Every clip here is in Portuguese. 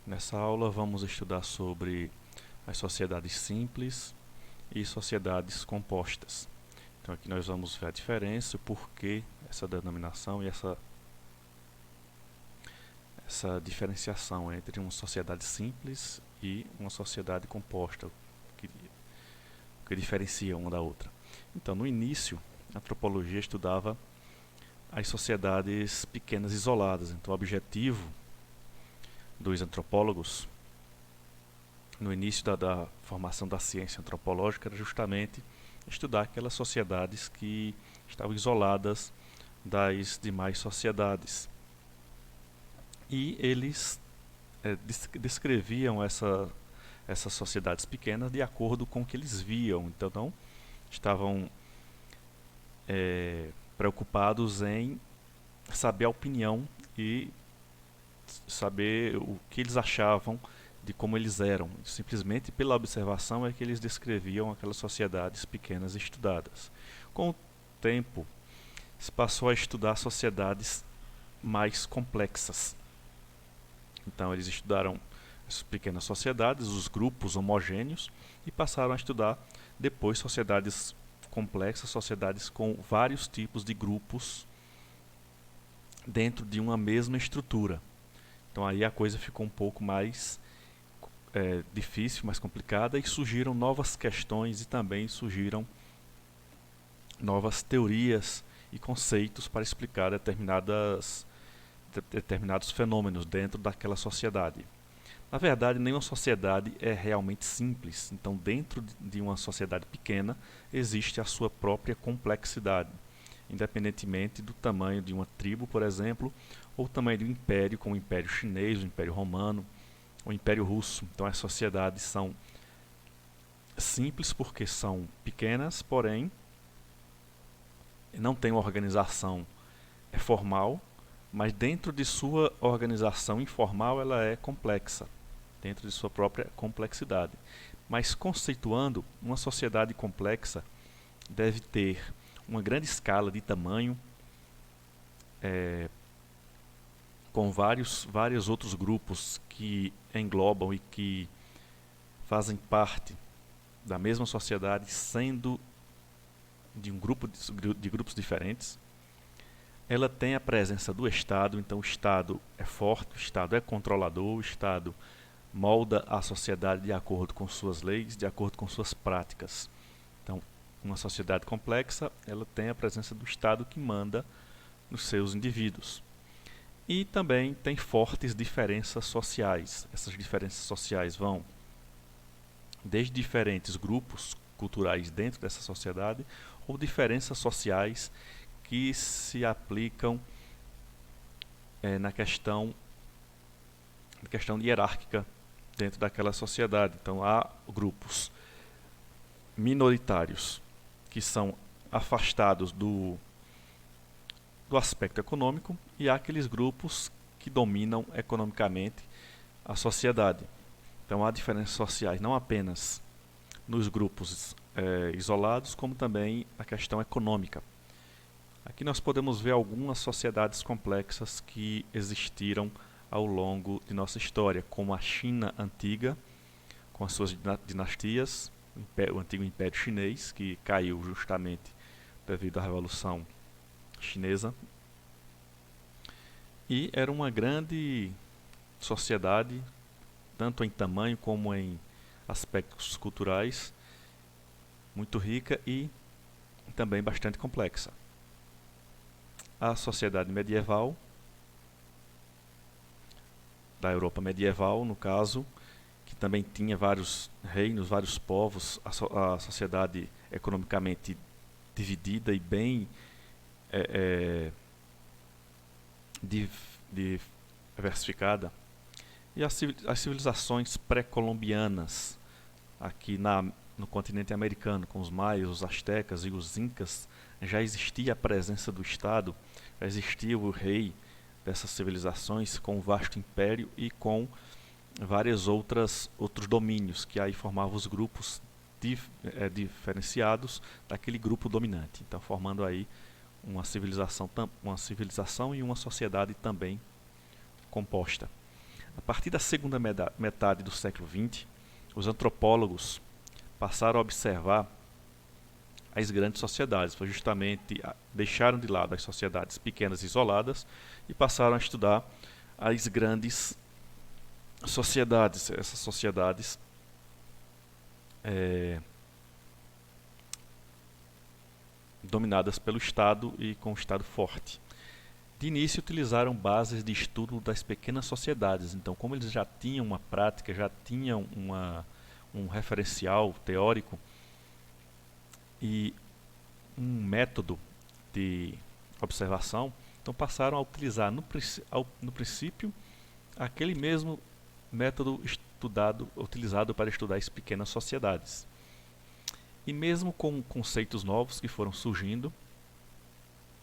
Nessa aula vamos estudar sobre as sociedades simples e sociedades compostas. Então aqui nós vamos ver a diferença, o porquê essa denominação e essa diferenciação entre uma sociedade simples e uma sociedade composta, que diferencia uma da outra. Então, no início, a antropologia estudava as sociedades pequenas isoladas. Então, o objetivo dos antropólogos no início da formação da ciência antropológica era justamente estudar aquelas sociedades que estavam isoladas das demais sociedades. E eles descreviam essas sociedades pequenas de acordo com o que eles viam. Então, não estavam preocupados em saber a opinião e saber o que eles achavam de como eles eram. Simplesmente pela observação é que eles descreviam aquelas sociedades pequenas estudadas. Com o tempo, se passou a estudar sociedades mais complexas. Então eles estudaram as pequenas sociedades, os grupos homogêneos, e passaram a estudar depois sociedades complexas, sociedades com vários tipos de grupos dentro de uma mesma estrutura. Então aí a coisa ficou um pouco mais difícil, mais complicada, e surgiram novas questões e também surgiram novas teorias e conceitos para explicar determinados fenômenos dentro daquela sociedade. Na verdade, nenhuma sociedade é realmente simples. Então, dentro de uma sociedade pequena, existe a sua própria complexidade, independentemente do tamanho de uma tribo, por exemplo, ou o tamanho de um império, como o Império Chinês, o Império Romano, o Império Russo. Então, as sociedades são simples porque são pequenas, porém não têm uma organização formal, mas dentro de sua organização informal ela é complexa, dentro de sua própria complexidade. Mas conceituando, uma sociedade complexa deve ter uma grande escala de tamanho, com vários outros grupos que englobam e que fazem parte da mesma sociedade, sendo de um grupo de grupos diferentes. Ela tem a presença do Estado, então o Estado é forte, o Estado é controlador, o Estado molda a sociedade de acordo com suas leis, de acordo com suas práticas. Então, uma sociedade complexa, ela tem a presença do Estado que manda nos seus indivíduos. E também tem fortes diferenças sociais. Essas diferenças sociais vão desde diferentes grupos culturais dentro dessa sociedade, ou diferenças sociais que se aplicam na questão hierárquica dentro daquela sociedade. Então há grupos minoritários que são afastados do aspecto econômico, e há aqueles grupos que dominam economicamente a sociedade. Então há diferenças sociais não apenas nos grupos isolados, como também na questão econômica. Aqui nós podemos ver algumas sociedades complexas que existiram ao longo de nossa história, como a China antiga, com as suas dinastias, o antigo Império Chinês, que caiu justamente devido à Revolução Chinesa. E era uma grande sociedade, tanto em tamanho como em aspectos culturais, muito rica e também bastante complexa. A sociedade medieval, da Europa medieval, no caso, que também tinha vários reinos, vários povos, a sociedade economicamente dividida e bem diversificada. E as civilizações pré-colombianas, aqui no continente americano, com os maias, os astecas e os incas, já existia a presença do Estado, já existia o rei dessas civilizações com um vasto império e com vários outros domínios, que aí formavam os grupos diferenciados daquele grupo dominante. Então, formando aí uma civilização e uma sociedade também composta. A partir da segunda metade do século XX, os antropólogos passaram a observar as grandes sociedades, foi justamente deixaram de lado as sociedades pequenas e isoladas e passaram a estudar as grandes sociedades, essas sociedades dominadas pelo Estado e com o Estado forte. De início utilizaram bases de estudo das pequenas sociedades, então como eles já tinham uma prática, já tinham um referencial teórico e um método de observação, então passaram a utilizar no princípio aquele mesmo método utilizado para estudar as pequenas sociedades. E mesmo com conceitos novos que foram surgindo,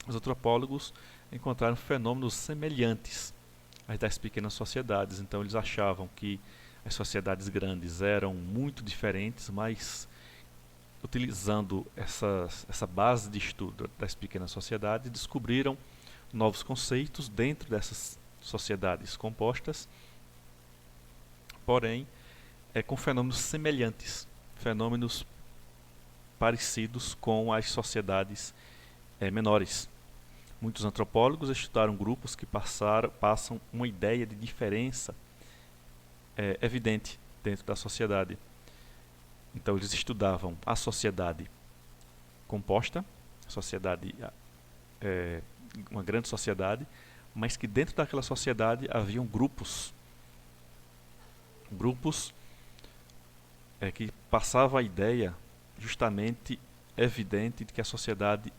os antropólogos encontraram fenômenos semelhantes às das pequenas sociedades. Então eles achavam que as sociedades grandes eram muito diferentes, mas utilizando essa base de estudo das pequenas sociedades, descobriram novos conceitos dentro dessas sociedades compostas, porém com fenômenos semelhantes, fenômenos parecidos com as sociedades menores. Muitos antropólogos estudaram grupos que passam uma ideia de diferença evidente dentro da sociedade. Então eles estudavam a sociedade composta, uma grande sociedade, mas que dentro daquela sociedade haviam grupos que passavam a ideia justamente evidente de que a sociedade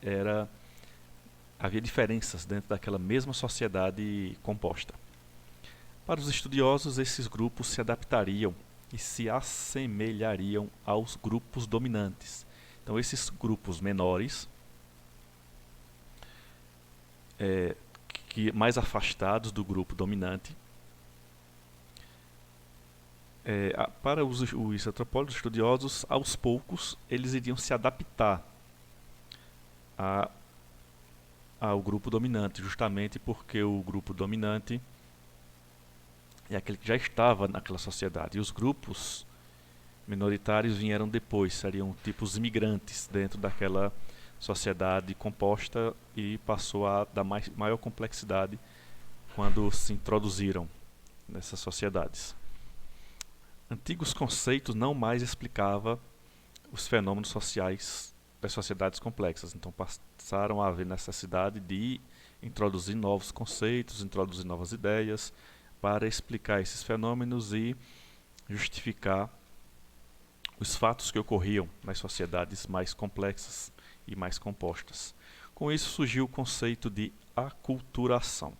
havia diferenças dentro daquela mesma sociedade composta. Para os estudiosos, esses grupos se adaptariam e se assemelhariam aos grupos dominantes. Então, esses grupos menores, mais afastados do grupo dominante, para os antropólogos estudiosos, aos poucos, eles iriam se adaptar ao grupo dominante, justamente porque o grupo dominante é aquele que já estava naquela sociedade. E os grupos minoritários vieram depois, seriam tipos imigrantes dentro daquela sociedade composta e passou a dar maior complexidade quando se introduziram nessas sociedades. Antigos conceitos não mais explicavam os fenômenos sociais das sociedades complexas, então passaram a haver necessidade de introduzir novos conceitos, introduzir novas ideias para explicar esses fenômenos e justificar os fatos que ocorriam nas sociedades mais complexas e mais compostas. Com isso surgiu o conceito de aculturação.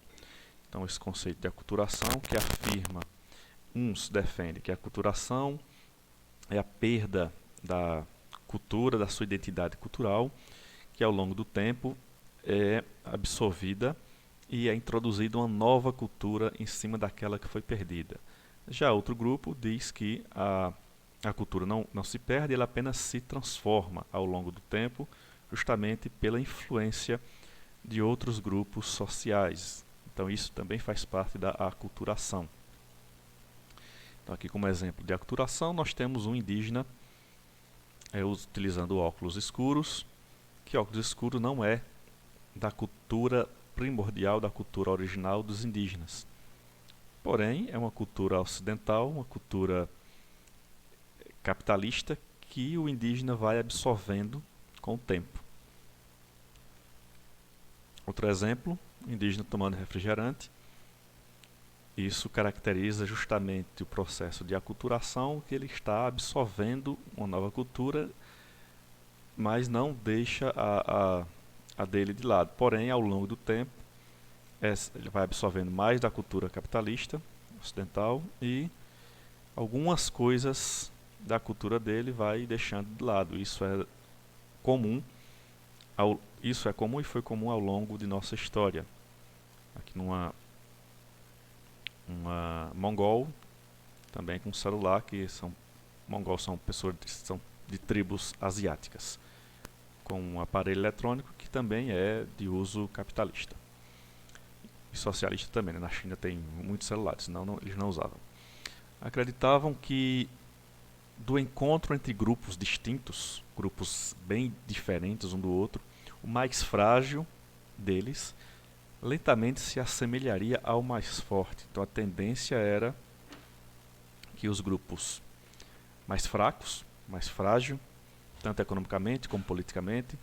Então esse conceito de aculturação que afirma, uns defendem que a aculturação é a perda da cultura, da sua identidade cultural, que ao longo do tempo é absorvida e é introduzida uma nova cultura em cima daquela que foi perdida. Já outro grupo diz que a cultura não se perde, ela apenas se transforma ao longo do tempo, justamente pela influência de outros grupos sociais. Então isso também faz parte da aculturação. Então aqui como exemplo de aculturação nós temos um indígena utilizando óculos escuros, que óculos escuros não é da cultura primordial, da cultura original dos indígenas. Porém, é uma cultura ocidental, uma cultura capitalista que o indígena vai absorvendo com o tempo. Outro exemplo, o indígena tomando refrigerante. Isso caracteriza justamente o processo de aculturação, que ele está absorvendo uma nova cultura, mas não deixa a dele de lado. Porém, ao longo do tempo, ele vai absorvendo mais da cultura capitalista ocidental e algumas coisas da cultura dele vai deixando de lado. Isso é comum e foi comum ao longo de nossa história. Aqui uma mongol, também com celular, mongols são pessoas são de tribos asiáticas, com um aparelho eletrônico que também é de uso capitalista. e socialista também, né? Na China tem muitos celulares, senão eles não usavam. Acreditavam que do encontro entre grupos distintos, grupos bem diferentes um do outro, o mais frágil deles lentamente se assemelharia ao mais forte. Então a tendência era que os grupos mais fracos, mais frágil, tanto economicamente como politicamente,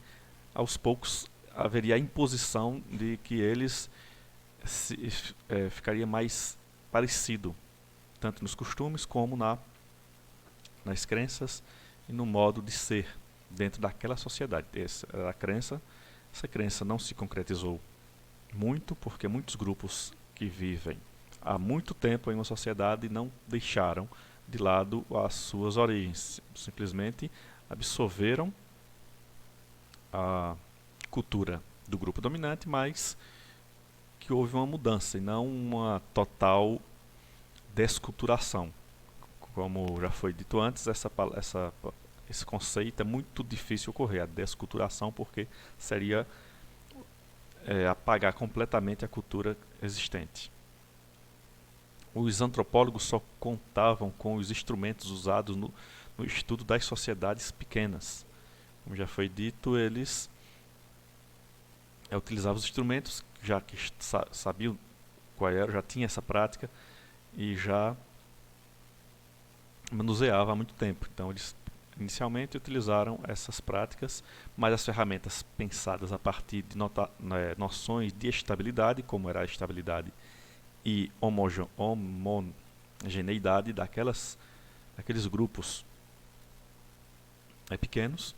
aos poucos haveria a imposição de que eles ficaria mais parecido, tanto nos costumes como nas crenças e no modo de ser dentro daquela sociedade. Essa era a crença. Essa crença não se concretizou muito, porque muitos grupos que vivem há muito tempo em uma sociedade não deixaram de lado as suas origens, simplesmente absorveram a cultura do grupo dominante, mas que houve uma mudança e não uma total desculturação. Como já foi dito antes, esse conceito é muito difícil ocorrer, a desculturação, porque seria apagar completamente a cultura existente. Os antropólogos só contavam com os instrumentos usados no estudo das sociedades pequenas. Como já foi dito, eles utilizavam os instrumentos, já que sabiam qual era, já tinha essa prática e já manuseava há muito tempo. Então eles inicialmente utilizaram essas práticas, mas as ferramentas pensadas a partir de noções de estabilidade, como era a estabilidade e homogeneidade daqueles grupos pequenos,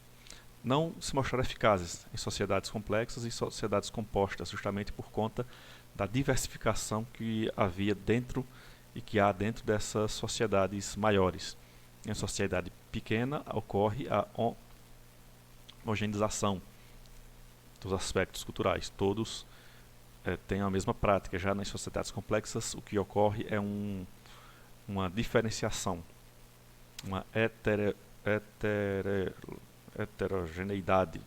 não se mostraram eficazes em sociedades complexas e sociedades compostas, justamente por conta da diversificação que havia dentro e que há dentro dessas sociedades maiores. Em sociedade pequena ocorre a homogeneização dos aspectos culturais. Todos têm a mesma prática. Já nas sociedades complexas, o que ocorre é uma diferenciação, uma heterogeneidade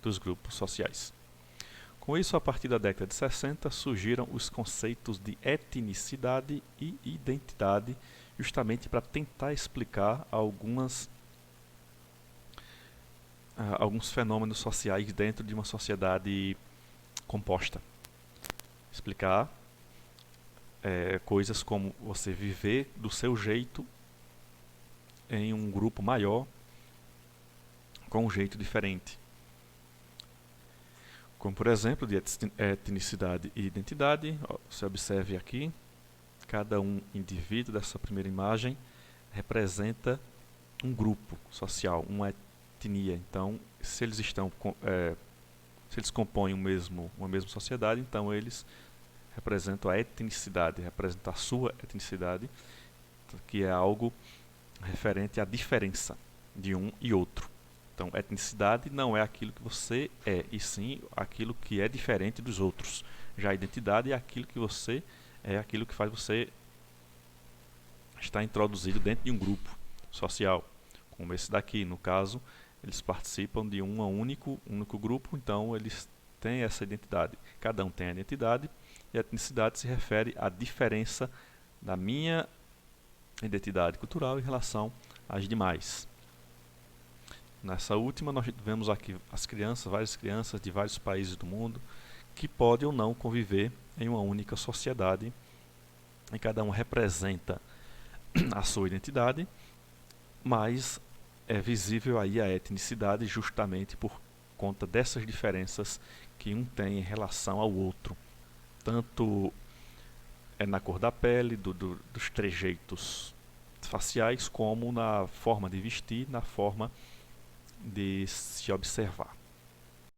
dos grupos sociais. Com isso, a partir da década de 60, surgiram os conceitos de etnicidade e identidade, justamente para tentar explicar alguns fenômenos sociais dentro de uma sociedade composta. Explicar coisas como você viver do seu jeito em um grupo maior com um jeito diferente. Como, por exemplo, de etnicidade e identidade, você observe aqui, cada indivíduo dessa primeira imagem representa um grupo social, uma etnia. Então, se eles compõem uma mesma sociedade, então eles representam a etnicidade, representam a sua etnicidade, que é algo referente à diferença de um e outro. Então, etnicidade não é aquilo que você é, e sim aquilo que é diferente dos outros. Já a identidade é aquilo que você é, aquilo que faz você estar introduzido dentro de um grupo social, como esse daqui. No caso, eles participam de um único grupo, então eles têm essa identidade. Cada um tem a identidade, e a etnicidade se refere à diferença da minha identidade cultural em relação às demais. Nessa última, nós vemos aqui várias crianças de vários países do mundo, que podem ou não conviver em uma única sociedade, e cada um representa a sua identidade, mas é visível aí a etnicidade justamente por conta dessas diferenças que um tem em relação ao outro, tanto na cor da pele, dos trejeitos faciais, como na forma de vestir, na forma de se observar.